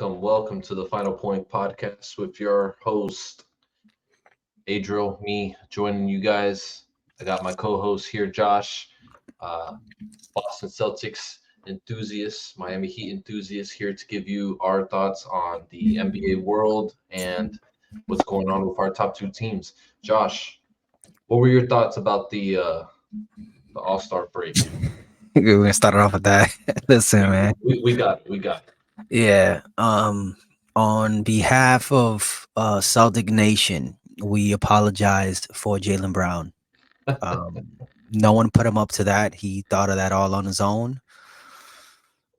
welcome to the Final Point podcast with your host, Adriel, me joining you guys. I got my co-host here, Josh, uh, Boston Celtics enthusiast, Miami Heat enthusiast, here to give you our thoughts on the NBA world and what's going on with our top two teams. Josh, what were your thoughts about the All-Star break? We're gonna start it off with that. Listen, We, man. we got it. We got it. Yeah. On behalf of Celtic Nation, we apologized for Jalen Brown. Um, no one put him up to that. He thought of that all on his own.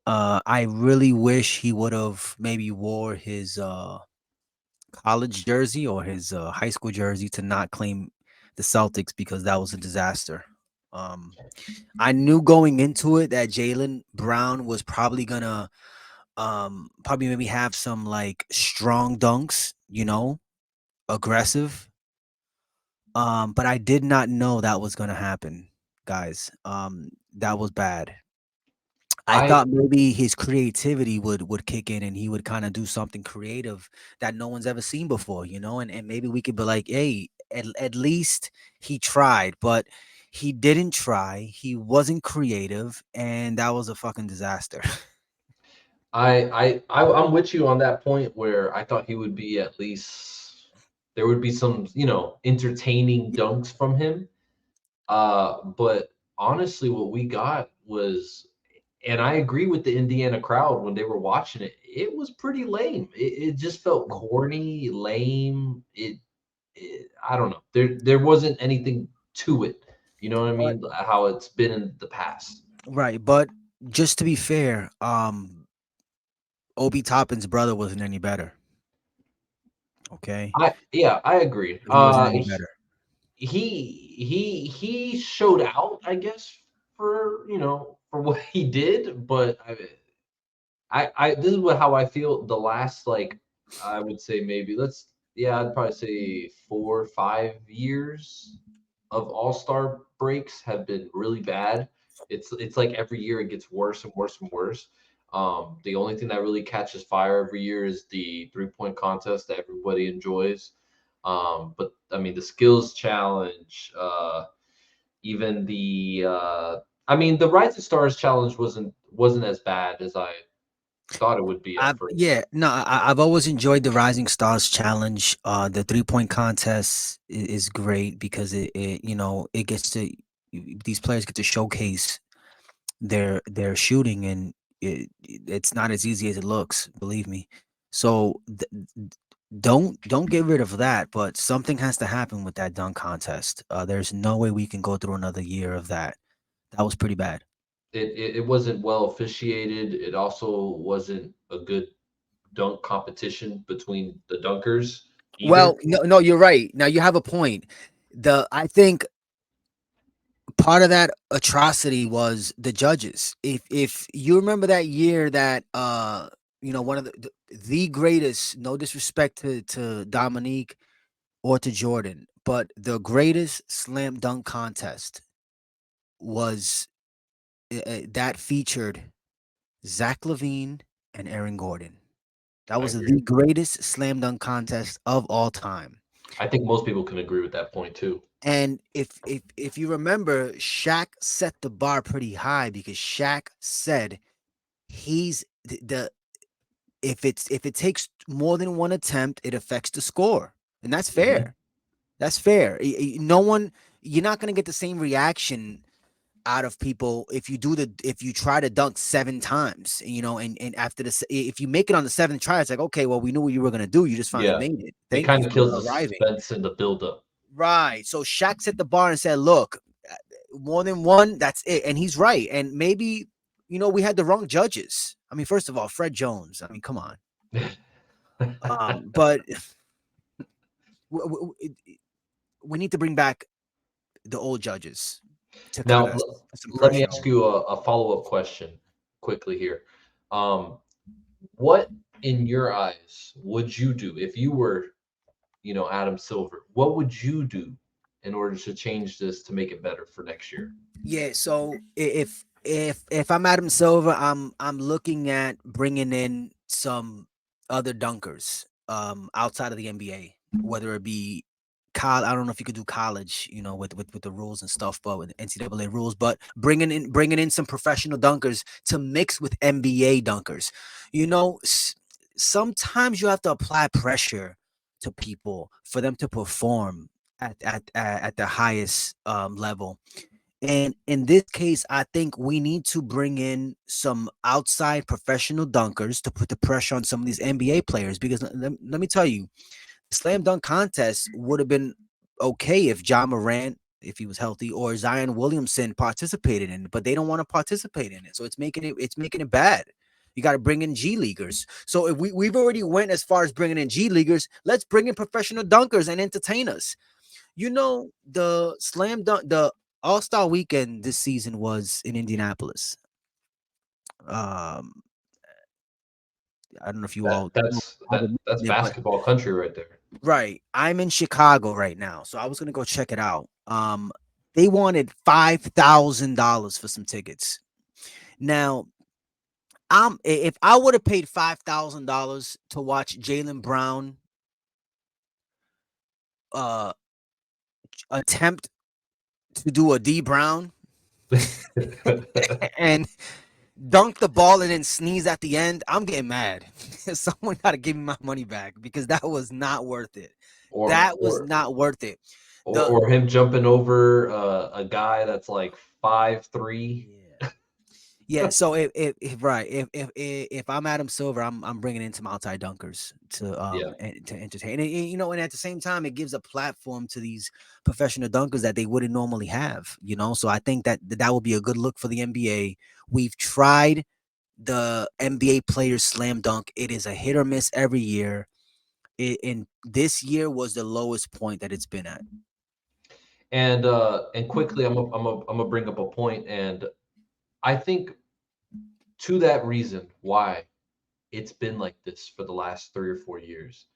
I really wish he would have maybe wore his college jersey or his high school jersey to not claim the Celtics because that was a disaster. Um, I knew going into it that Jalen Brown was probably gonna probably maybe have some like strong dunks, aggressive. But I did not know that was gonna happen, guys. That was bad. I I thought maybe his creativity would kick in and he would kind of do something creative that no one's ever seen before, and maybe we could be like, hey, at least he tried, but he didn't try. He wasn't creative, and that was a fucking disaster. I'm with you on that point where I thought he would be at least there would be some, entertaining dunks from him. But honestly, what we got was, and I agree with the Indiana crowd when they were watching it, it was pretty lame. It just felt corny, lame. I don't know. There wasn't anything to it. You know what I But mean? How it's been in the past. right, but just to be fair, Obi Toppin's brother wasn't any better. Okay, I agree. he wasn't any better. He showed out, I guess, for for what he did. But I this is what how I feel. The last like I would say maybe I'd probably say 4 or 5 years of All Star breaks have been really bad. It's like every year it gets worse and worse and worse. The only thing that really catches fire every year is the 3 point contest that everybody enjoys. But I mean, the skills challenge, even the Rising Stars challenge wasn't as bad as I thought it would be at first. Yeah, no, I've always enjoyed the Rising Stars Challenge. The 3 point contest is great because it gets to these players get to showcase their shooting, and it's not as easy as it looks. Believe me. So don't get rid of that. But something has to happen with that dunk contest. There's no way we can go through another year of that. That was pretty bad. It wasn't well officiated. It also wasn't a good dunk competition between the dunkers either. Well, no, you're right. Now you have a point. I think part of that atrocity was the judges. If you remember that year that one of the greatest, no disrespect to Dominique or to Jordan, but the greatest slam dunk contest was that featured Zach Levine and Aaron Gordon. That I was agree. the greatest slam dunk contest of all time. I think most people can agree with that point too. And if you remember, Shaq set the bar pretty high because Shaq said he's the if it takes more than one attempt, it affects the score, and that's Mhm. fair. That's fair. No one, you're not gonna get the same reaction out of people if you try to dunk 7 times, and after if you make it on the seventh try, it's like, okay, well, we knew what you were gonna do. You just finally Yeah, made it. it Thank you kind of kills for the arriving. suspense and the buildup. Right. So Shaq set the bar and said, look, more than one, that's it. And he's right. And maybe, we had the wrong judges. I mean, first of all, Fred Jones. I mean, come on. But we need to bring back the old judges to Now, kind of put some let me pressure ask on. you a follow-up question quickly here. Um, what, in your eyes, would you do if you were, Adam Silver? What would you do in order to change this to make it better for next year? Yeah. So if I'm Adam Silver, I'm looking at bringing in some. other dunkers outside of the NBA, whether it be college. I don't know if you could do college, with the rules and stuff, but with NCAA rules, but bringing in some professional dunkers to mix with NBA dunkers. Sometimes you have to apply pressure to people for them to perform at the highest level. And in this case, I think we need to bring in some outside professional dunkers to put the pressure on some of these NBA players. Because let me tell you, the slam dunk contest would have been okay if John Morant, if he was healthy, or Zion Williamson participated in it, but they don't want to participate in it. So it's making it bad. You got to bring in G leaguers. So if we've already went as far as bringing in G leaguers, let's bring in professional dunkers and entertain us. The slam dunk, the All-Star weekend this season was in Indianapolis. Um, I don't know if you That all that's have that that's it, but basketball country right there. right. I'm in Chicago right now, so I was gonna go check it out. They wanted $5,000 for some tickets. Now, if I would have paid $5,000 to watch Jaylen Brown uh attempt to do a D Brown and dunk the ball and then sneeze at the end, I'm getting mad. Someone got to give me my money back because that was not worth it. or That was or not worth it. or, The or him jumping over a guy that's like 5'3". Yeah. Yeah, so if right, if I'm Adam Silver, I'm bringing in some outside dunkers Yeah. to entertain, and at the same time, it gives a platform to these professional dunkers that they wouldn't normally have. So I think that would be a good look for the NBA. We've tried the NBA players slam dunk. It is a hit or miss every year. And this year was the lowest point that it's been at. And quickly, I'm gonna bring up a point, and I think to that reason why it's been like this for the last 3 or 4 years.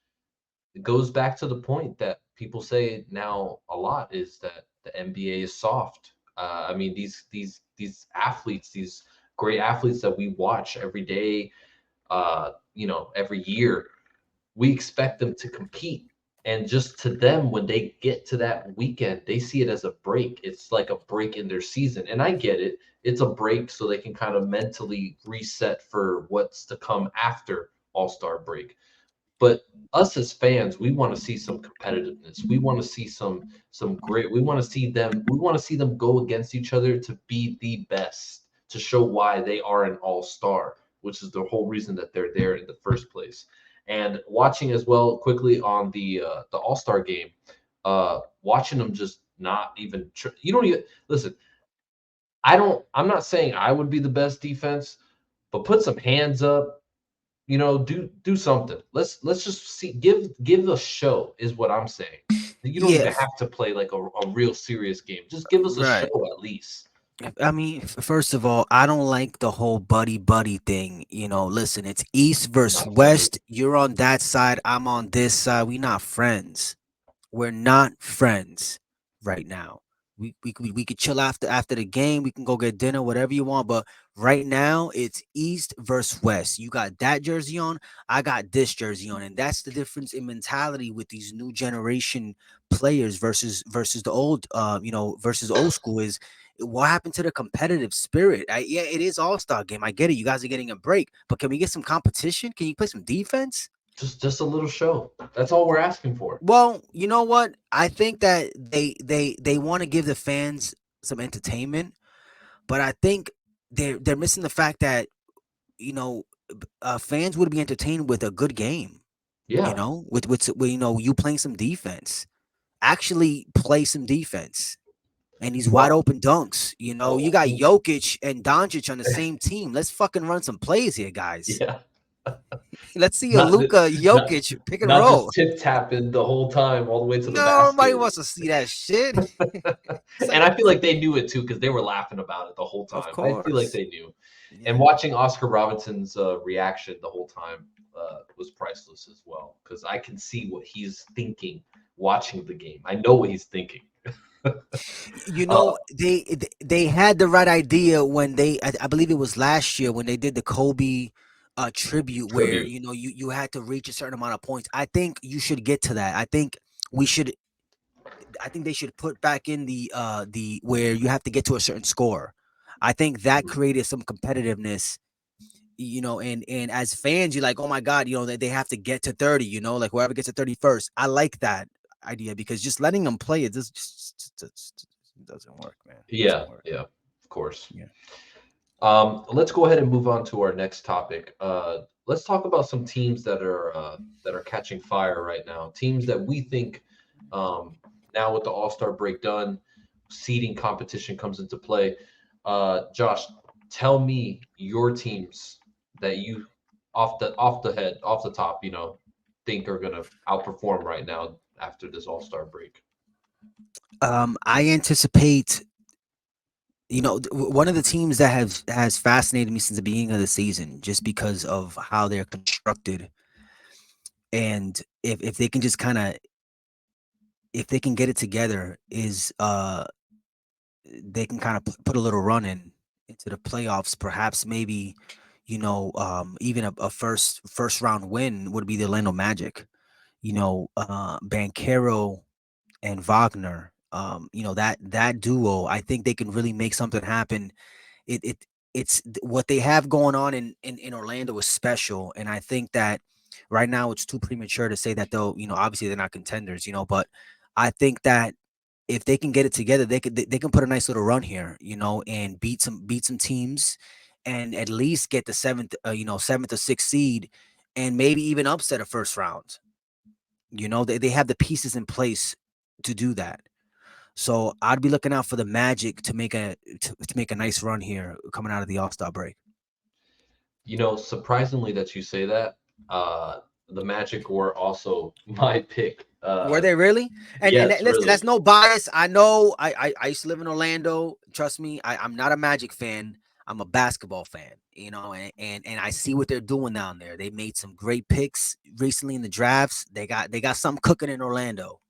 It goes back to the point that people say now a lot is that the NBA is soft. I mean, these athletes, these great athletes that we watch every day, every year, we expect them to compete. And just to them, when they get to that weekend, they see it as a break. It's like a break in their season. And I get it. It's a break so they can kind of mentally reset for what's to come after All-Star break. But us as fans, we want to see some competitiveness. We want to see some great. We want to see them go against each other to be the best, to show why they are an all-star, which is the whole reason that they're there in the first place. And watching as well quickly on the All-Star game, watching them just not even you don't even listen. I'm not saying I would be the best defense, but put some hands up, do something. Let's just see, give a show is what I'm saying. You don't Yeah, even have to play like a real serious game. Just give us a show right. at least. I mean, first of all, I don't like the whole buddy buddy thing. Listen, it's East versus Not a fan of it. West. You're on that side, I'm on this side. We not friends. We're not friends right now. We could chill after the game. We can go get dinner, whatever you want. But right now, it's East versus West. You got that jersey on. I got this jersey on, and that's the difference in mentality with these new generation players versus the old, versus old school. Is what happened to the competitive spirit? Yeah, it is All-Star game. I get it. You guys are getting a break, but can we get some competition? Can you play some defense? Just a little show. That's all we're asking for. Well, you know what? I think that they want to give the fans some entertainment, but I think they're missing the fact that you know fans would be entertained with a good game. Yeah. With you playing some defense. Actually, play some defense and these wide Well, open dunks. You got oh, Jokic and Doncic on the same team. Let's fucking run some plays here, guys. yeah. Let's see a Not Luka not Jokic pick and not roll. just tip tapping the whole time all the way to the Nobody basket. wants to see that shit. It's And like, I feel like they knew it too because they were laughing about it the whole of time. I feel like course. they knew. And Yeah. watching Oscar Robinson's reaction the whole time was priceless as well because I can see what he's thinking watching the game. I know what he's thinking. Uh, They had the right idea when I believe it was last year when they did the Kobe a tribute where you had to reach a certain amount of points. I think you should get to that. I think they should put back in the where you have to get to a certain score. I think that created some competitiveness, and as fans, you're like, oh my God, they have to get to 30, like whoever gets to 31st. I like that idea because just letting them play it just doesn't work, man. It Yeah, doesn't work. yeah, of course. Yeah. Let's go ahead and move on to our next topic. Let's talk about some teams that are catching fire right now. Teams that we think, now with the All-Star break done, seeding competition comes into play. Josh, tell me your teams that you off the top, think are gonna outperform right now after this All-Star break. I anticipate, one of the teams that has fascinated me since the beginning of the season, just because of how they're constructed, and if they can just kind of if they can get it together, is they can kind of put a little run into the playoffs. Perhaps maybe, even a first round win would be the Orlando Magic. Banchero and Wagner. That duo. I think they can really make something happen. What they have going on in Orlando is special, and I think that right now it's too premature to say that they'll. Obviously they're not contenders. But I think that if they can get it together, they can put a nice little run here, and beat some teams, and at least get the seventh or sixth seed, and maybe even upset a first round. They have the pieces in place to do that. So I'd be looking out for the Magic to make a nice run here coming out of the All-Star break. Surprisingly that you say that. The Magic were also my pick. Were they really? And Yes, listen, really. that's no bias. I know. I used to live in Orlando. Trust me, I'm not a Magic fan. I'm a basketball fan. And I see what they're doing down there. They made some great picks recently in the drafts. They got something cooking in Orlando.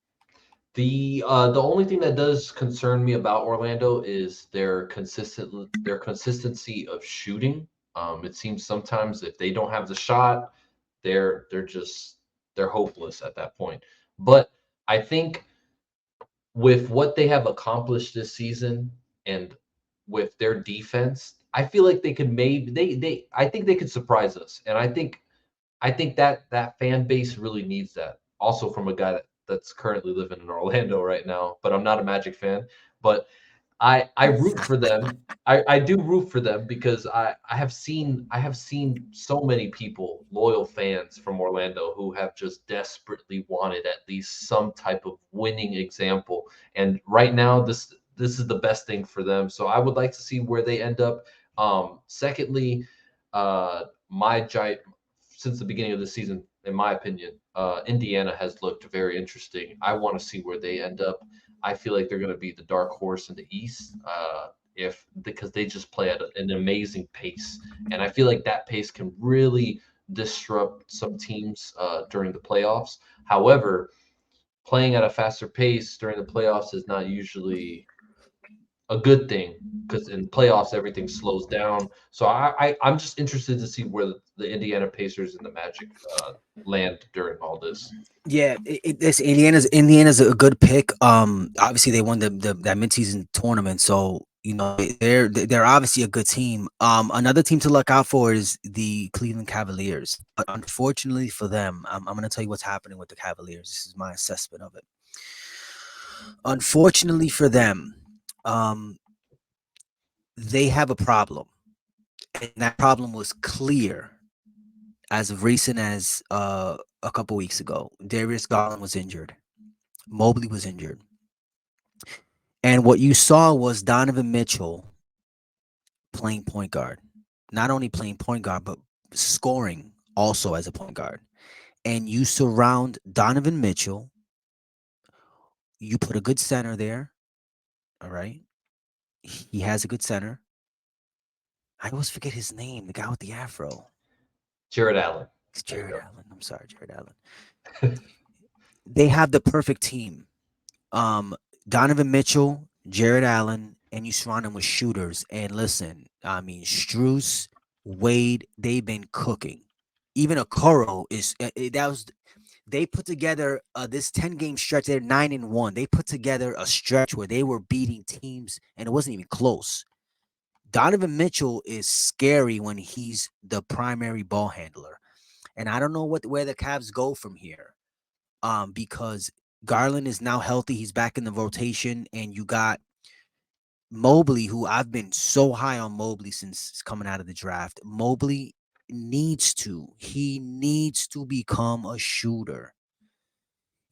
The only thing that does concern me about Orlando is their consistency of shooting. It seems sometimes if they don't have the shot, they're hopeless at that point. But I think with what they have accomplished this season and with their defense, I feel like they could maybe they I think they could surprise us. And I think that fan base really needs that. Also from a guy that's currently living in Orlando right now, but I'm not a Magic fan. But I root for them. I do root for them because I have seen so many people, loyal fans from Orlando, who have just desperately wanted at least some type of winning example. And right now, this is the best thing for them. So I would like to see where they end up. Secondly, my giant since the beginning of the season, in my opinion, Indiana has looked very interesting. I want to see where they end up. I feel like they're going to be the dark horse in the East, if because they just play at an amazing pace, and I feel like that pace can really disrupt some teams during the playoffs. However, playing at a faster pace during the playoffs is not usually a good thing because in playoffs everything slows down. So I'm just interested to see where the Indiana Pacers and the Magic land during all this. Yeah, this Indiana's a good pick. Obviously they won that midseason tournament, so they're obviously a good team. Another team to look out for is the Cleveland Cavaliers. But unfortunately for them, I'm going to tell you what's happening with the Cavaliers. This is my assessment of it. Unfortunately for them, they have a problem, and that problem was clear as of recent as a couple weeks ago. Darius Garland was injured. Mobley was injured. And what you saw was Donovan Mitchell playing point guard. Not only playing point guard, but scoring also as a point guard. And you surround Donovan Mitchell. You put a good center there. All right. He has a good center. I always forget his name, the guy with the afro. Jared Allen. It's Jared Allen. I'm sorry, Jared Allen. They have the perfect team. Donovan Mitchell, Jared Allen, and you surround him with shooters. And listen, I mean, Strus, Wade, they've been cooking. Even Okoro is they put together this 10-game stretch. They're 9-1. They put together a stretch where they were beating teams and it wasn't even close. Donovan Mitchell is scary when he's the primary ball handler. And I don't know where the Cavs go from here. Because Garland is now healthy. He's back in the rotation, and you got Mobley, who I've been so high on Mobley since coming out of the draft. Mobley needs to become a shooter.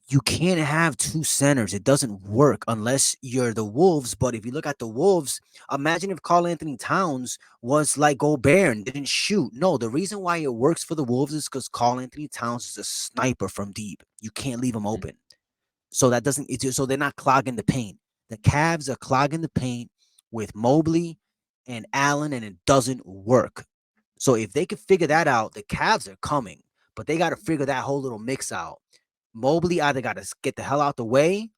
You can't have two centers. It doesn't work unless you're the Wolves. But if you look at the Wolves, imagine if Karl-Anthony Towns was like Gobert and didn't shoot. No, the reason why it works for the Wolves is because Karl-Anthony Towns is a sniper from deep. You can't leave him open. So that doesn't. So they're not clogging the paint. The Cavs are clogging the paint with Mobley and Allen, and it doesn't work. So if they could figure that out, the Cavs are coming. But they got to figure that whole little mix out. Mobley either got to get the hell out the way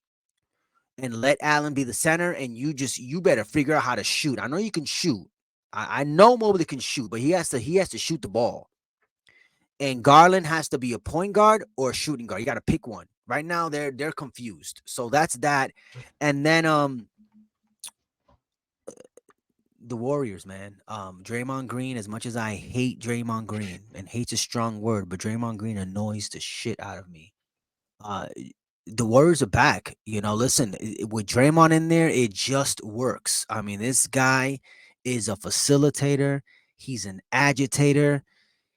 and let Allen be the center, and you better figure out how to shoot. I know you can shoot. I know Mobley can shoot, but he has to shoot the ball. And Garland has to be a point guard or a shooting guard. You got to pick one. Right now, they're confused. So that's that. And then the Warriors, man. Draymond Green, as much as I hate Draymond Green, and hate's a strong word, but Draymond Green annoys the shit out of me. The Warriors are back. Listen, with Draymond in there, it just works. I mean, this guy is a facilitator. He's an agitator.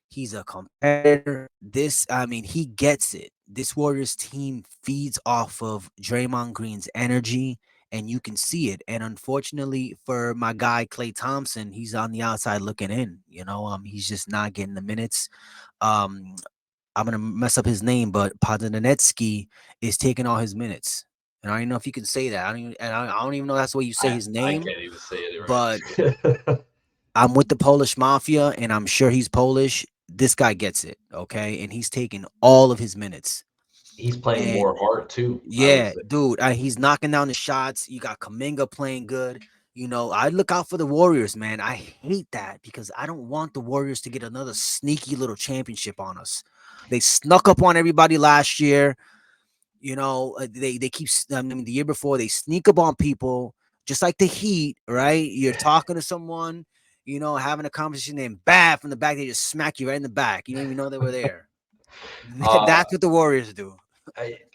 He's a competitor. He gets it. This Warriors team feeds off of Draymond Green's energy, and you can see it. And unfortunately for my guy Klay Thompson, he's on the outside looking in. He's just not getting the minutes. I'm gonna mess up his name, but Podolski is taking all his minutes. And I don't know if you can say that. I don't even know that's the way you say his name. I can't even say it right. But I'm with the Polish Mafia, and I'm sure he's Polish. This guy gets it, okay? And he's taking all of his minutes. He's playing more hard too. Yeah, dude. He's knocking down the shots. You got Kuminga playing good. I look out for the Warriors, man. I hate that because I don't want the Warriors to get another sneaky little championship on us. They snuck up on everybody last year. They keep. The year before they sneak up on people, just like the Heat, right? You're talking to someone, having a conversation, and bam, from the back they just smack you right in the back. You don't even know they were there. That's what the Warriors do.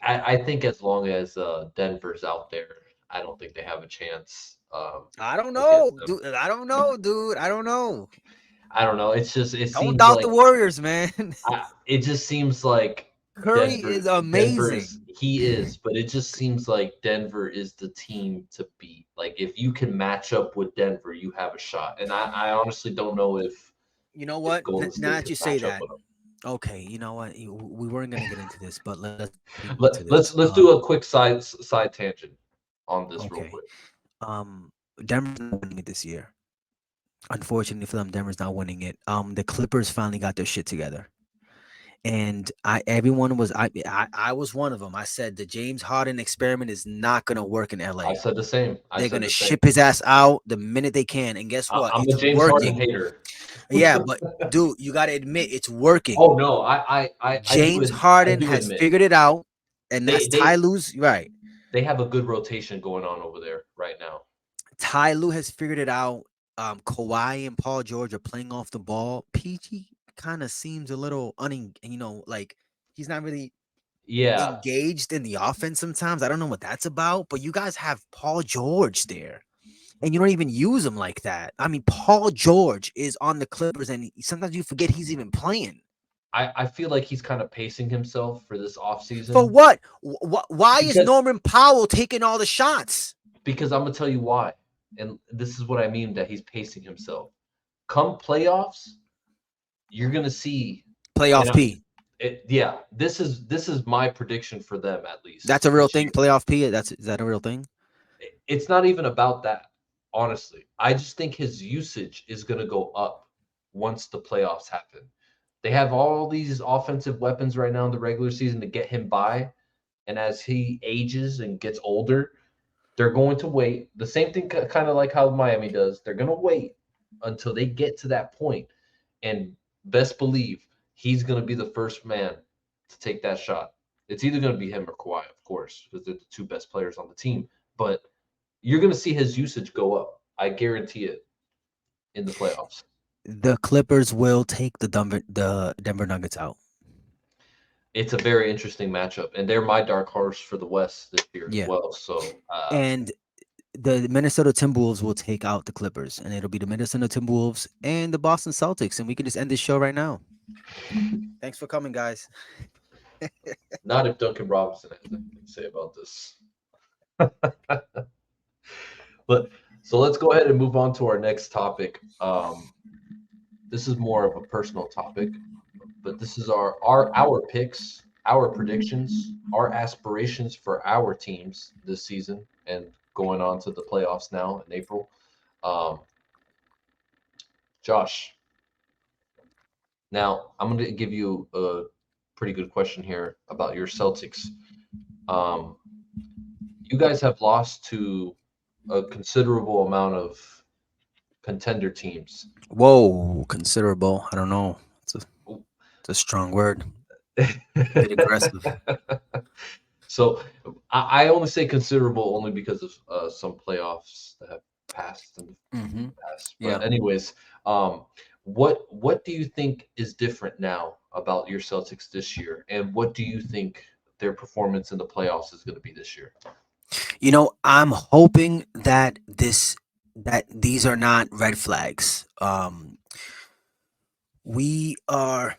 I think as long as Denver's out there, I don't think they have a chance. I don't know, dude. I don't know. It's just don't seems doubt like the Warriors, man. It just seems like Curry is amazing. He is, but it just seems like Denver is the team to beat. Like if you can match up with Denver, you have a shot. And I honestly don't know if now that you say that. Okay, you know what? We weren't going to get into this, but let's do a quick side tangent on this real quick. Denver's not winning it this year. Unfortunately for them, Denver's not winning it. The Clippers finally got their shit together, and I was one of them. I said the James Harden experiment is not going to work in LA. I said the same. They're going to ship his ass out the minute they can, and guess what? I'm a James Harden hater. Yeah, but dude, you got to admit it's working. Oh no, I James Harden has figured it out, and that's Ty Lue's right. They have a good rotation going on over there right now. Ty Lue has figured it out. Kawhi and Paul George are playing off the ball. PG kind of seems a little like he's not really engaged in the offense sometimes. I don't know what that's about, but you guys have Paul George there. And you don't even use him like that. I mean, Paul George is on the Clippers, and sometimes you forget he's even playing. I feel like he's kind of pacing himself for this offseason. For what? Why is Norman Powell taking all the shots? Because I'm going to tell you why. And this is what I mean that he's pacing himself. Come playoffs, you're going to see. Playoff P. This is my prediction for them, at least. That's a real thing, playoff P? Is that a real thing? It's not even about that. Honestly, I just think his usage is going to go up once the playoffs happen. They have all these offensive weapons right now in the regular season to get him by. And as he ages and gets older, they're going to wait. The same thing kind of like how Miami does. They're going to wait until they get to that point. And best believe he's going to be the first man to take that shot. It's either going to be him or Kawhi, of course, because they're the two best players on the team. But you're going to see his usage go up. I guarantee it in the playoffs. The Clippers will take the Denver Nuggets out. It's a very interesting matchup, and they're my dark horse for the West this year Yeah. as well. So, And the Minnesota Timberwolves will take out the Clippers, and it'll be the Minnesota Timberwolves and the Boston Celtics, and we can just end this show right now. Thanks for coming, guys. not if Duncan Robinson has anything to say about this. But so let's go ahead and move on to our next topic. This is more of a personal topic, but this is our picks, our predictions, our aspirations for our teams this season and going on to the playoffs now in April. Josh, now I'm going to give you a pretty good question here about your Celtics. You guys have lost to a considerable amount of contender teams. Whoa, considerable. I don't know. It's a strong word. A bit aggressive. So I only say considerable only because of some playoffs that have passed in the past. But anyways, what do you think is different now about your Celtics this year, and what do you think their performance in the playoffs is going to be this year? You know, I'm hoping that these are not red flags. We are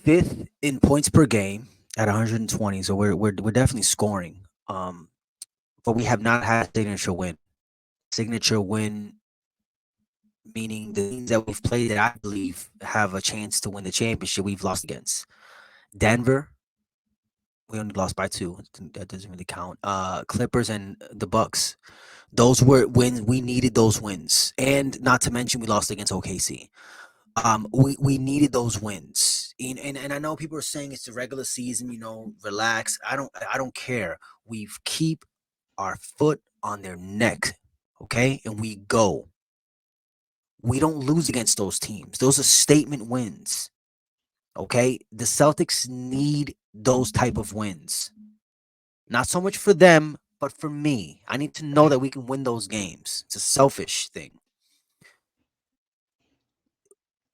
fifth in points per game at 120, so we're definitely scoring. But we have not had a signature win. Signature win meaning the teams that we've played that I believe have a chance to win the championship we've lost against. Denver, we only lost by 2. That doesn't really count. Clippers and the Bucks. Those were wins. We needed those wins. And not to mention we lost against OKC. We needed those wins. And I know people are saying it's the regular season, relax. I don't care. We keep our foot on their neck, okay? And we go. We don't lose against those teams. Those are statement wins. Okay? The Celtics need those type of wins. Not so much for them, but for me. I need to know that we can win those games. It's a selfish thing.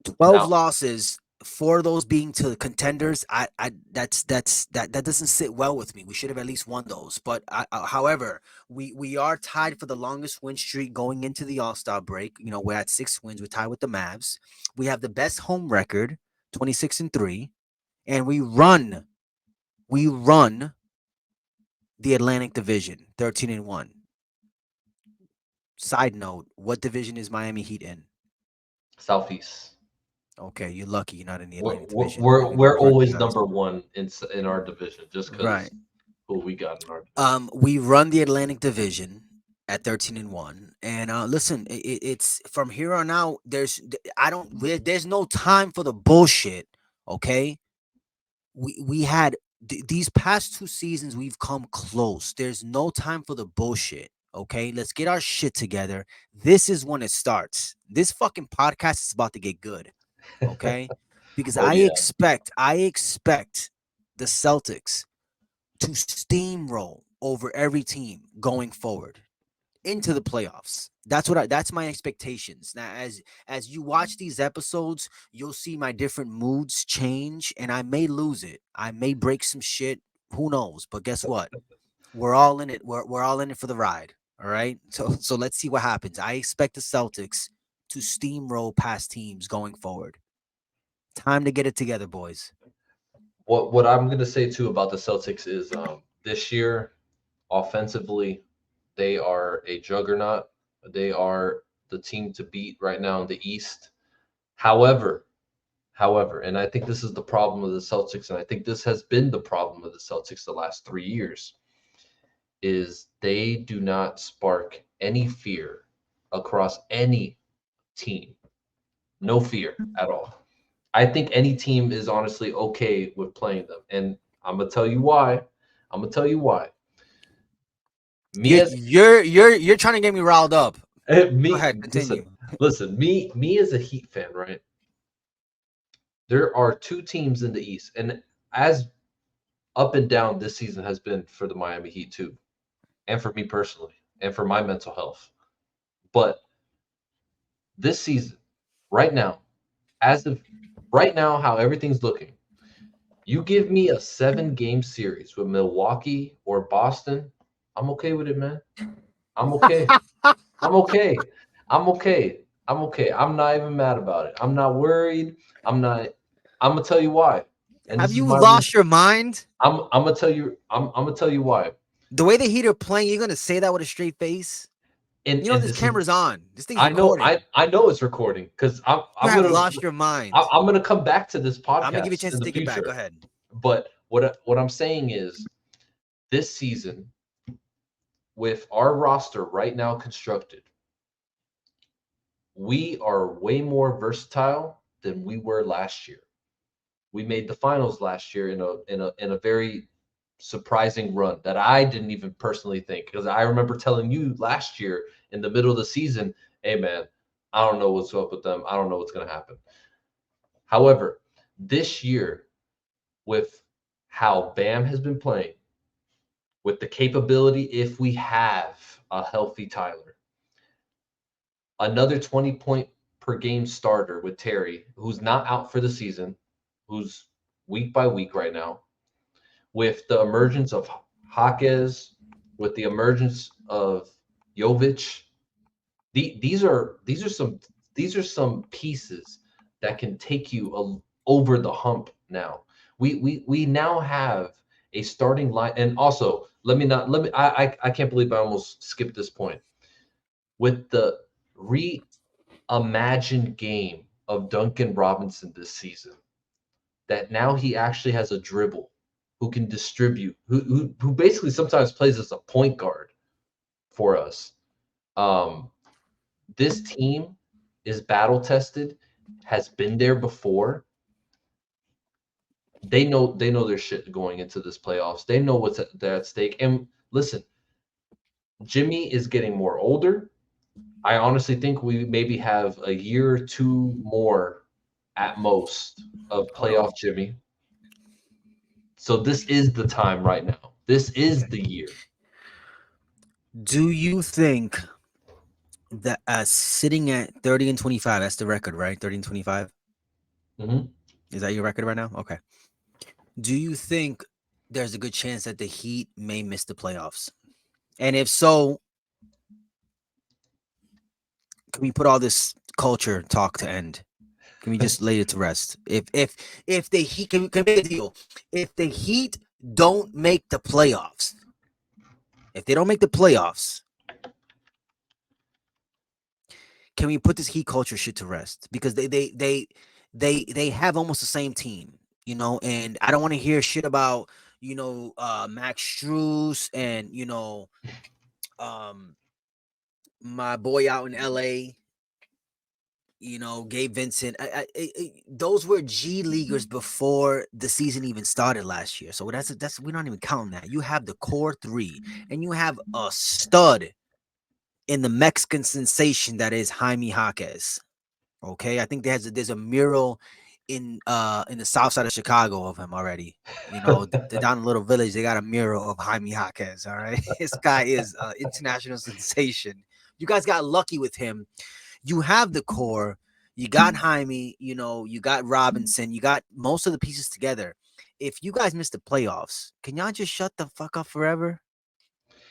12 losses, 4 of those being to contenders. That doesn't sit well with me. We should have at least won those. But however, we are tied for the longest win streak going into the All-Star break. We're at 6 wins. We're tied with the Mavs. We have the best home record, 26-3, and we run the Atlantic Division, 13-1. Side note, what division is Miami Heat in? Southeast. Okay, you're lucky you're not in the Atlantic Division. We're always number 1 in our division just because who we got in our division. We run the Atlantic Division at 13-1, and listen, it's from here on out. There's no time for the bullshit. Okay, we had these past 2 seasons we've come close. There's no time for the bullshit. Okay, let's get our shit together. This is when it starts. This fucking podcast is about to get good. Okay, because I expect the Celtics to steamroll over every team going forward into the playoffs. That's my expectations. Now, as you watch these episodes, you'll see my different moods change, and I may lose it. I may break some shit. Who knows? But guess what? We're all in it. We're all in it for the ride. All right. So let's see what happens. I expect the Celtics to steamroll past teams going forward. Time to get it together, boys. What I'm going to say too about the Celtics is this year, offensively, they are a juggernaut. They are the team to beat right now in the East. However, and I think this is the problem of the Celtics, and I think this has been the problem of the Celtics the last 3 years, is they do not spark any fear across any team. No fear at all. I think any team is honestly okay with playing them, and I'm gonna tell you why. You're trying to get me riled up. Go ahead, continue. Listen, me as a Heat fan, right? there are two teams in the East, and as up and down this season has been for the Miami Heat too, and for me personally, and for my mental health. But this season, right now, as of right now, how everything's looking, you give me a 7-game series with Milwaukee or Boston, I'm okay with it, man. I'm okay. I'm okay. I'm okay. I'm okay. I'm not even mad about it. I'm not worried. I'm not. I'm gonna tell you why. And Have this is you my lost reason. your mind? I'm gonna tell you. I'm gonna tell you why. The way the Heat are playing, you're gonna say that with a straight face? And You know and this this is. camera's on. This thing's I know. recording. I know it's recording because You I'm have gonna lost your mind. I'm gonna come back to this I'm gonna give you a podcast chance in to the take it back. Go future. ahead. But what I'm saying is this season with our roster right now constructed, we are way more versatile than we were last year. We made the finals last year in a very surprising run that I didn't even personally think, because I remember telling you last year in the middle of the season, "Hey man, I don't know what's up with them. I don't know what's going to happen." However, this year with how Bam has been playing, with the capability if we have a healthy Tyler, another 20 point per game starter with Terry, who's not out for the season, who's week by week right now, with the emergence of Jaquez, with the emergence of Jovic. These are some pieces that can take you over the hump now. We now have a starting line, and also I can't believe I almost skipped this point with the reimagined game of Duncan Robinson this season, that now he actually has a dribble, who can distribute, who basically sometimes plays as a point guard for us. Um, this team is battle tested, has been there before. They know their shit going into this playoffs. They know what's at stake. And listen, Jimmy is getting more older. I honestly think we maybe have a year or two more at most of Hold on. playoff Jimmy. So this is the time right now. This is Okay. the year. Do you think that sitting at 30 and 25, that's the record, right? 30 and 25. Hmm. Is that your record right now? Okay. Do you think there's a good chance that the Heat may miss the playoffs? And if so, can we put all this culture talk to end? Can we just lay it to rest? If the Heat can we make a deal? If the Heat don't make the playoffs, if they don't make the playoffs, can we put this Heat culture shit to rest? Because they have almost the same team, you know, and I don't want to hear shit about, Max Strus and, um my boy out in LA, Gabe Vincent. Those were G leaguers before the season even started last year. So that's we're not even counting that. You have the core three, and you have a stud in the Mexican sensation that is Jaime Jaquez. Okay, I think there's a mural in the south side of Chicago of him already. The down in Little Village, they got a mural of Jaime Jaquez. All right, this guy is an international sensation. You guys got lucky with him. You have the core. You got Jaime. You got Robinson. You got most of the pieces together. If you guys miss the playoffs, can y'all just shut the fuck up forever?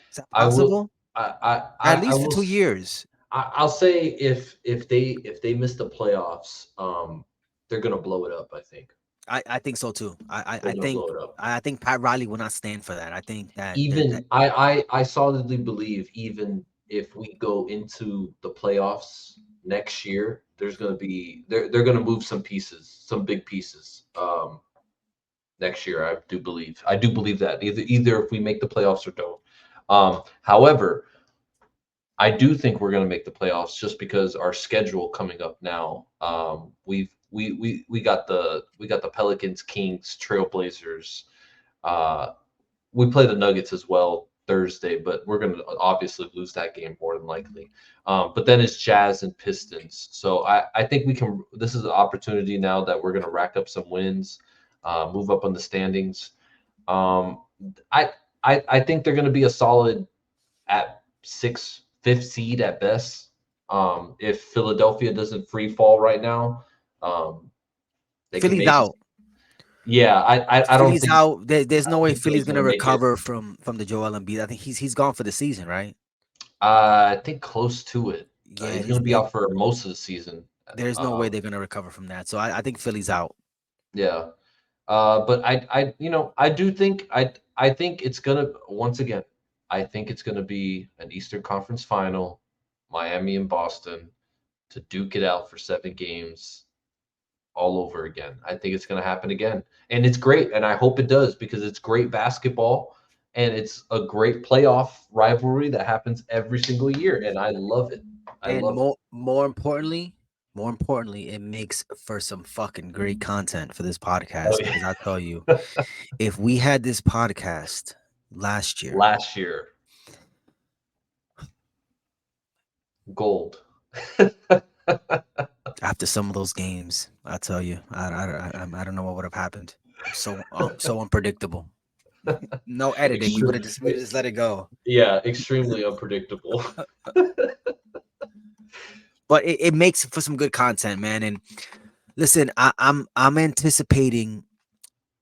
Is that I will. possible? I At I least for will. 2 years. I'll say if they miss the playoffs, they're gonna blow it up. I think I think so too. they're gonna blow it up. I think Pat Riley will not stand for that. I think that Even I solidly believe, even if we go into the playoffs next year, there's gonna be they're gonna move some pieces, some big pieces. Next year, I do believe that either if we make the playoffs or don't. However, I do think we're going to make the playoffs just because our schedule coming up now. We got the Pelicans, Kings, Trailblazers. Uh, we play the Nuggets as well Thursday, but we're going to obviously lose that game more than likely. But then it's Jazz and Pistons. So I think we can. This is an opportunity now that we're going to rack up some wins, move up on the standings. I I think they're going to be a solid at fifth seed at best. If Philadelphia doesn't free fall right now, they can Philly's maybe. out. Yeah, I don't Philly's think. out. There's I no don't way think Philly's Philly's gonna gonna make it. recover from the Joel Embiid. I think he's gone for the season, right? I think close to it. Yeah, He's going to be out for most of the season. there's no way Um, they're gonna recover from that. So I think Philly's out. yeah. But I do think I think it's gonna once again. I think it's gonna be an Eastern Conference Final, Miami and Boston, to duke it out for 7 games, all over again. I think it's gonna happen again, and it's great, and I hope it does because it's great basketball, and it's a great playoff rivalry that happens every single year, and I love it. I And love it. more importantly, it makes for some fucking great content for this Oh podcast. yeah. Because I tell you, if we had this podcast last year, Last year, gold. after some of those games, I tell you, I don't know what would have happened. So unpredictable. No editing. We would have just let it go. Yeah, extremely unpredictable. But it makes for some good content, man. And listen, I'm anticipating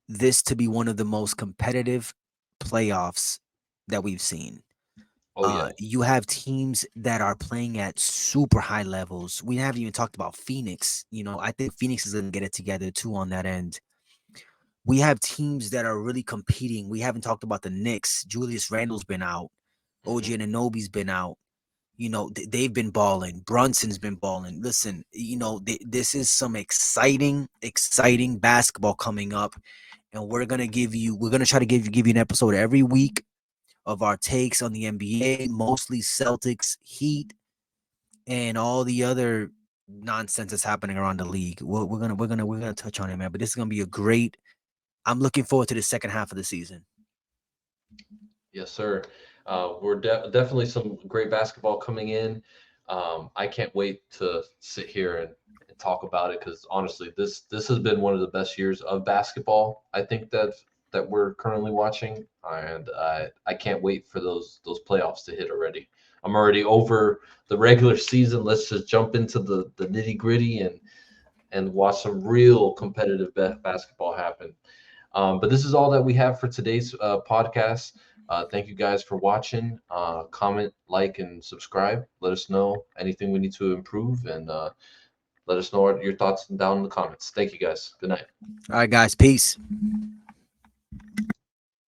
this to be one of the most competitive playoffs that we've seen. Oh yeah. You have teams that are playing at super high levels. We haven't even talked about Phoenix. You know, I think Phoenix is going to get it together too on that end. We have teams that are really competing. We haven't talked about the Knicks. Julius Randle's been out. OG Anunoby's been out. You know, they've been balling. Brunson's been balling. Listen, you know, this is some exciting basketball coming up. And we're going to try to give you an episode every week of our takes on the NBA, mostly Celtics, Heat, and all the other nonsense that's happening around the league. We're gonna touch on it, man. But this is gonna be a great. I'm looking forward to the second half of the season. Yes, sir. We're definitely some great basketball coming in. I can't wait to sit here and talk about it because honestly, this has been one of the best years of basketball. I think that we're currently watching, and I can't wait for those playoffs to hit already. I'm already over the regular season. Let's just jump into the nitty gritty and watch some real competitive basketball happen. But this is all that we have for today's podcast. Thank you guys for watching. Comment, like, and subscribe. Let us know anything we need to improve, and let us know your thoughts down in the comments. Thank you guys. Good night. All right, guys. Peace.